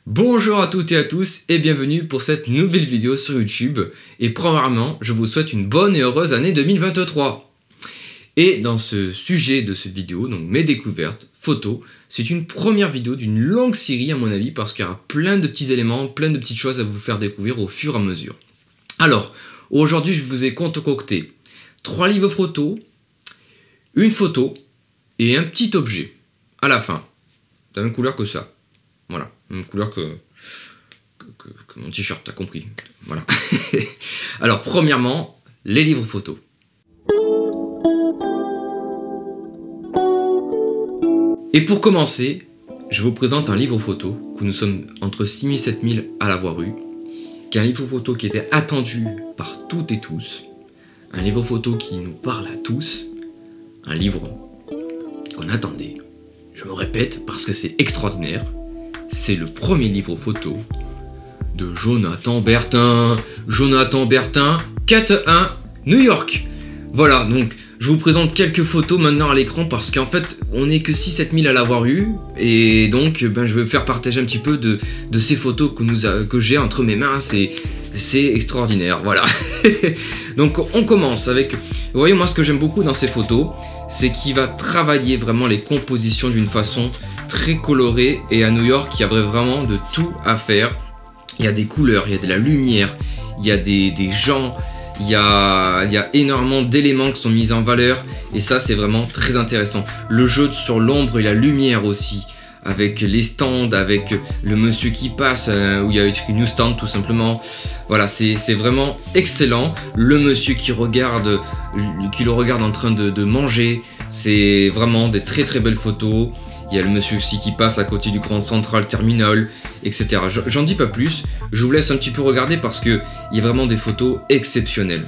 Bonjour à toutes et à tous et bienvenue pour cette nouvelle vidéo sur YouTube. Et premièrement, je vous souhaite une bonne et heureuse année 2023. Et dans ce sujet de cette vidéo, donc mes découvertes, photos, c'est une première vidéo d'une longue série à mon avis parce qu'il y aura plein de petits éléments, plein de petites choses à vous faire découvrir au fur et à mesure. Alors, aujourd'hui je vous ai concocté 3 livres photos, une photo et un petit objet à la fin. La même couleur que ça. Voilà, même couleur que mon t-shirt, t'as compris. Voilà. Alors, premièrement, les livres photos. Et pour commencer, je vous présente un livre photo que nous sommes entre 6000 et 7000 à l'avoir eu, qui est un livre photo qui était attendu par toutes et tous, un livre photo qui nous parle à tous, un livre qu'on attendait. Je me répète parce que c'est extraordinaire. C'est le premier livre photo de Jonathan Bertin. Jonathan Bertin, Quête 1, New York. Voilà, donc je vous présente quelques photos maintenant à l'écran parce qu'en fait, on n'est que 6-7 000 à l'avoir eu. Et donc, je vais faire partager un petit peu de ces photos que j'ai entre mes mains. C'est extraordinaire, voilà. Donc, on commence avec... Vous voyez, moi, ce que j'aime beaucoup dans ces photos, c'est qu'il va travailler vraiment les compositions d'une façon très colorée. Et à New York, il y a vraiment de tout à faire. Il y a des couleurs, il y a de la lumière, il y a des gens, il y a énormément d'éléments qui sont mis en valeur. Et ça, c'est vraiment très intéressant. Le jeu sur l'ombre et la lumière aussi, avec les stands, avec le monsieur qui passe, où il y a écrit New Stand tout simplement. Voilà, c'est vraiment excellent. Le monsieur qui le regarde en train de manger. C'est vraiment des très très belles photos. Il y a le monsieur aussi qui passe à côté du Grand Central Terminal, etc. J'en dis pas plus. Je vous laisse un petit peu regarder parce qu'il y a vraiment des photos exceptionnelles.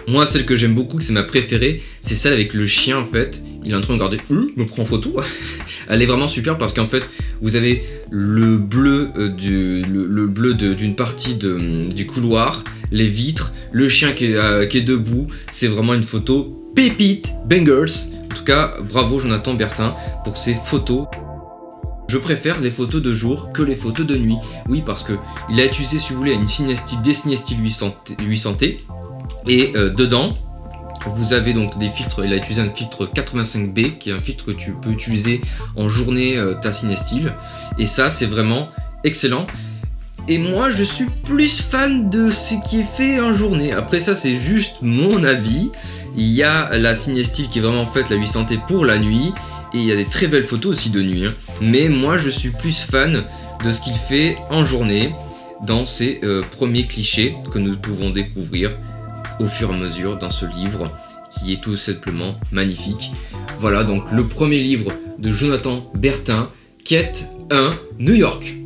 Moi, celle que j'aime beaucoup, c'est ma préférée, c'est celle avec le chien en fait. Il est en train de regarder, me prend en photo. Elle est vraiment super parce qu'en fait, vous avez le bleu d'une partie du couloir, les vitres, le chien qui est debout. C'est vraiment une photo pépite, bangers. En tout cas, bravo Jonathan Bertin pour ces photos. Je préfère les photos de jour que les photos de nuit. Oui, parce qu'il a utilisé, si vous voulez, des Cinestill 800T. Et dedans, vous avez donc des filtres. Il a utilisé un filtre 85B, qui est un filtre que tu peux utiliser en journée ta Cinestill. Et ça, c'est vraiment excellent. Et moi, je suis plus fan de ce qui est fait en journée. Après ça, c'est juste mon avis. Il y a la Cinestill qui est vraiment faite, la 800T, pour la nuit. Et il y a des très belles photos aussi de nuit. Mais moi, je suis plus fan de ce qu'il fait en journée dans ces premiers clichés que nous pouvons découvrir au fur et à mesure dans ce livre qui est tout simplement magnifique. Voilà donc le premier livre de Jonathan Bertin, Quête 1, New York.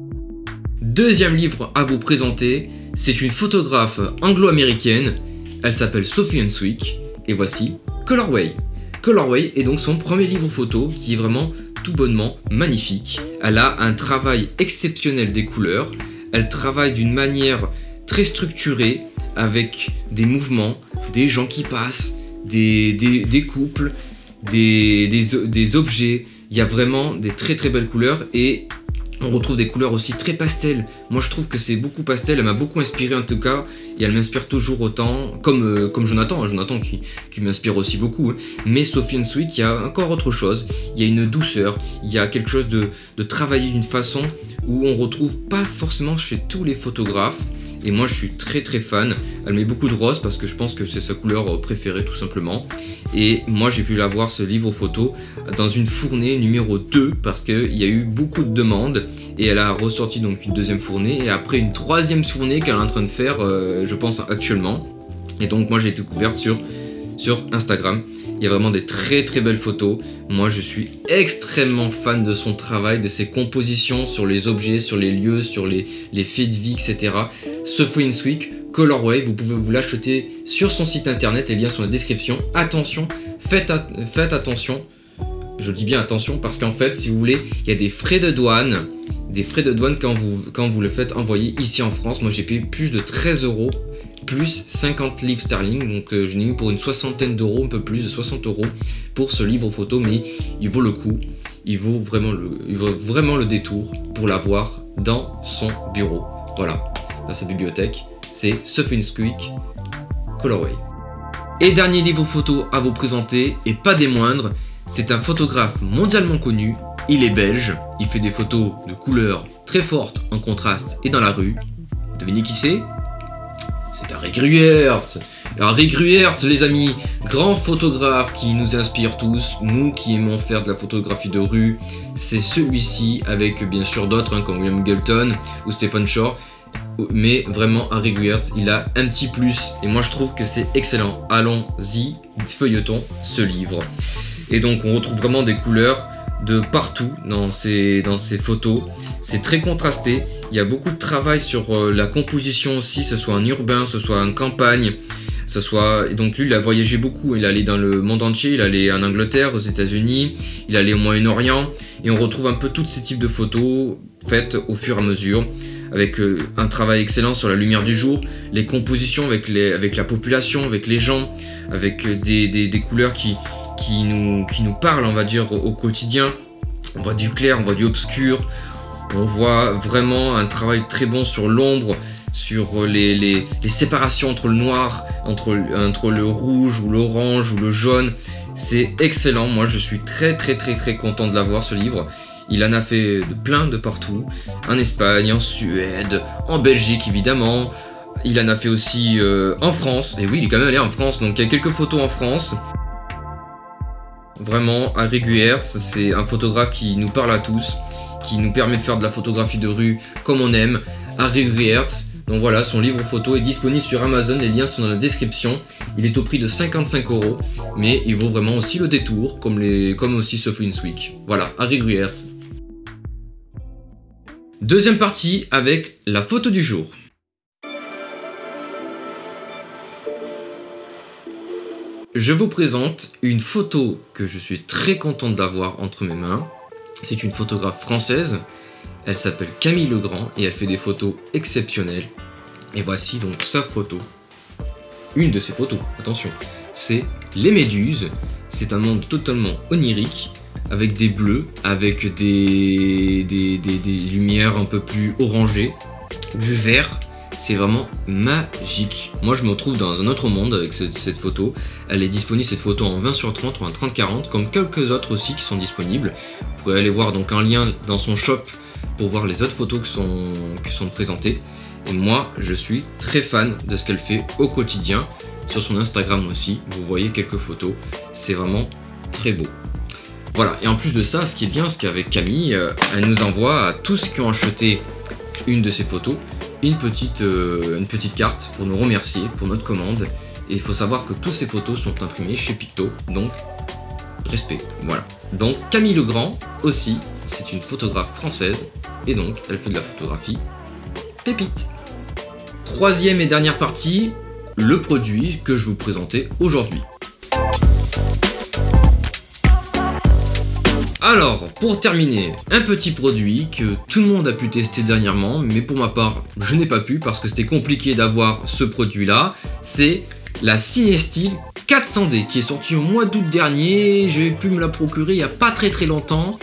Deuxième livre à vous présenter, c'est une photographe anglo-américaine, elle s'appelle Sophie Henswick et voici Colorway. Colorway est donc son premier livre photo qui est vraiment tout bonnement magnifique. Elle a un travail exceptionnel des couleurs, elle travaille d'une manière très structurée avec des mouvements, des gens qui passent, des couples, des objets. Il y a vraiment des très très belles couleurs et on retrouve des couleurs aussi très pastel. Moi je trouve que c'est beaucoup pastel, elle m'a beaucoup inspiré en tout cas et elle m'inspire toujours autant, comme Jonathan, Jonathan qui m'inspire aussi beaucoup. Mais Sophie Henswick, il y a encore autre chose, il y a une douceur, il y a quelque chose de travaillé d'une façon où on retrouve pas forcément chez tous les photographes. Et moi je suis très très fan. Elle met beaucoup de rose parce que je pense que c'est sa couleur préférée tout simplement. Et moi j'ai pu la voir ce livre photo dans une fournée numéro 2 parce qu'il y a eu beaucoup de demandes. Et elle a ressorti donc une deuxième fournée et après une troisième fournée qu'elle est en train de faire je pense actuellement. Et donc moi j'ai découvert sur Instagram. Il y a vraiment des très très belles photos. Moi je suis extrêmement fan de son travail, de ses compositions sur les objets, sur les lieux, sur les faits de vie, etc. Sophie Henswick, Colorway, vous pouvez vous l'acheter sur son site internet, les liens sont dans la description. Attention, faites attention, je dis bien attention parce qu'en fait si vous voulez, il y a des frais de douane quand vous le faites envoyer ici en France. Moi j'ai payé plus de 13 € plus 50 livres sterling, donc je l'ai eu pour une soixantaine d'euros, un peu plus de 60 € pour ce livre photo, mais il vaut le coup, il vaut vraiment le détour pour l'avoir dans son bureau, voilà, dans sa bibliothèque, c'est Sophinsquick Colorway. Et dernier livre photo à vous présenter, et pas des moindres, c'est un photographe mondialement connu, il est belge, il fait des photos de couleurs très fortes en contraste et dans la rue. Devinez qui c'est? C'est Harry Gruyaert. Harry Gruyaert, les amis, grand photographe qui nous inspire tous, nous qui aimons faire de la photographie de rue. C'est celui-ci, avec bien sûr d'autres comme William Galton ou Stephen Shore. Mais vraiment, Harry Gruyaert, il a un petit plus. Et moi, je trouve que c'est excellent. Allons-y, feuilletons ce livre. Et donc, on retrouve vraiment des couleurs de partout dans ces photos. C'est très contrasté. Il y a beaucoup de travail sur la composition aussi, que ce soit en urbain, que ce soit en campagne. Et donc lui, il a voyagé beaucoup. Il allait dans le monde entier. Il allait en Angleterre, aux États-Unis. Il allait au Moyen-Orient. Et on retrouve un peu tous ces types de photos faites au fur et à mesure, avec un travail excellent sur la lumière du jour, les compositions avec la population, avec les gens, avec des couleurs qui nous parlent, on va dire, au quotidien. On voit du clair, on voit du obscur, on voit vraiment un travail très bon sur l'ombre, sur les séparations entre le noir, entre le rouge ou l'orange ou le jaune. C'est excellent, moi je suis très content de l'avoir, ce livre. Il en a fait plein de partout, en Espagne, en Suède, en Belgique évidemment. Il en a fait aussi en France, et oui, il est quand même allé en France, donc il y a quelques photos en France. Vraiment, Harry Gruyaert, c'est un photographe qui nous parle à tous, qui nous permet de faire de la photographie de rue comme on aime. Harry Gruyaert, donc voilà, son livre photo est disponible sur Amazon, les liens sont dans la description. Il est au prix de 55 €, mais il vaut vraiment aussi le détour, comme aussi Sophinsquick. Voilà, Harry Gruyaert. Deuxième partie avec la photo du jour. Je vous présente une photo que je suis très content d'avoir entre mes mains. C'est une photographe française. Elle s'appelle Camille Legrand et elle fait des photos exceptionnelles. Et voici donc sa photo. Une de ses photos, attention. C'est les méduses. C'est un monde totalement onirique, avec des bleus, avec des lumières un peu plus orangées, du vert. C'est vraiment magique. Moi je me retrouve dans un autre monde avec cette photo. Elle est disponible, cette photo, en 20/30 ou en 30/40, comme quelques autres aussi qui sont disponibles. Vous pourrez aller voir donc un lien dans son shop pour voir les autres photos qui sont présentées. Et moi je suis très fan de ce qu'elle fait au quotidien. Sur son Instagram aussi, vous voyez quelques photos. C'est vraiment très beau. Voilà, et en plus de ça, ce qui est bien, c'est qu'avec Camille, elle nous envoie à tous qui ont acheté une de ses photos, une petite carte pour nous remercier pour notre commande. Et il faut savoir que toutes ces photos sont imprimées chez Picto, donc respect, voilà. Donc Camille Legrand aussi, c'est une photographe française, et donc elle fait de la photographie pépite. Troisième et dernière partie, le produit que je vous présentais aujourd'hui. Alors, pour terminer, un petit produit que tout le monde a pu tester dernièrement, mais pour ma part, je n'ai pas pu parce que c'était compliqué d'avoir ce produit-là. C'est la Cinestill 400D qui est sortie au mois d'août dernier. J'ai pu me la procurer il n'y a pas très longtemps.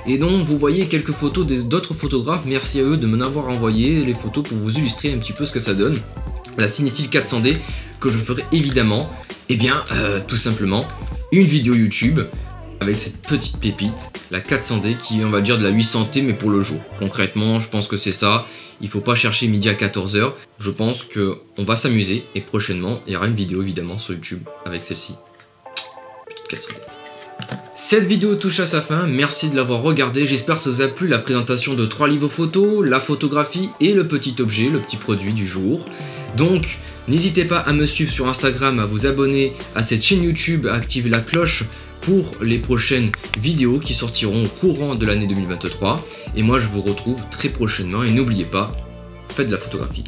Et donc, vous voyez quelques photos d'autres photographes. Merci à eux de m'en avoir envoyé les photos pour vous illustrer un petit peu ce que ça donne. La Cinestill 400D que je ferai évidemment, tout simplement, une vidéo YouTube avec cette petite pépite, la 400D qui est, on va dire, de la 800T mais pour le jour. Concrètement, je pense que c'est ça. Il faut pas chercher midi à 14 h. Je pense qu'on va s'amuser et prochainement, il y aura une vidéo évidemment sur YouTube avec celle-ci. Petite 400D. Cette vidéo touche à sa fin, merci de l'avoir regardée, j'espère que ça vous a plu la présentation de 3 livres photos, la photographie et le petit objet, le petit produit du jour. Donc n'hésitez pas à me suivre sur Instagram, à vous abonner à cette chaîne YouTube, à activer la cloche pour les prochaines vidéos qui sortiront au courant de l'année 2023. Et moi je vous retrouve très prochainement et n'oubliez pas, faites de la photographie.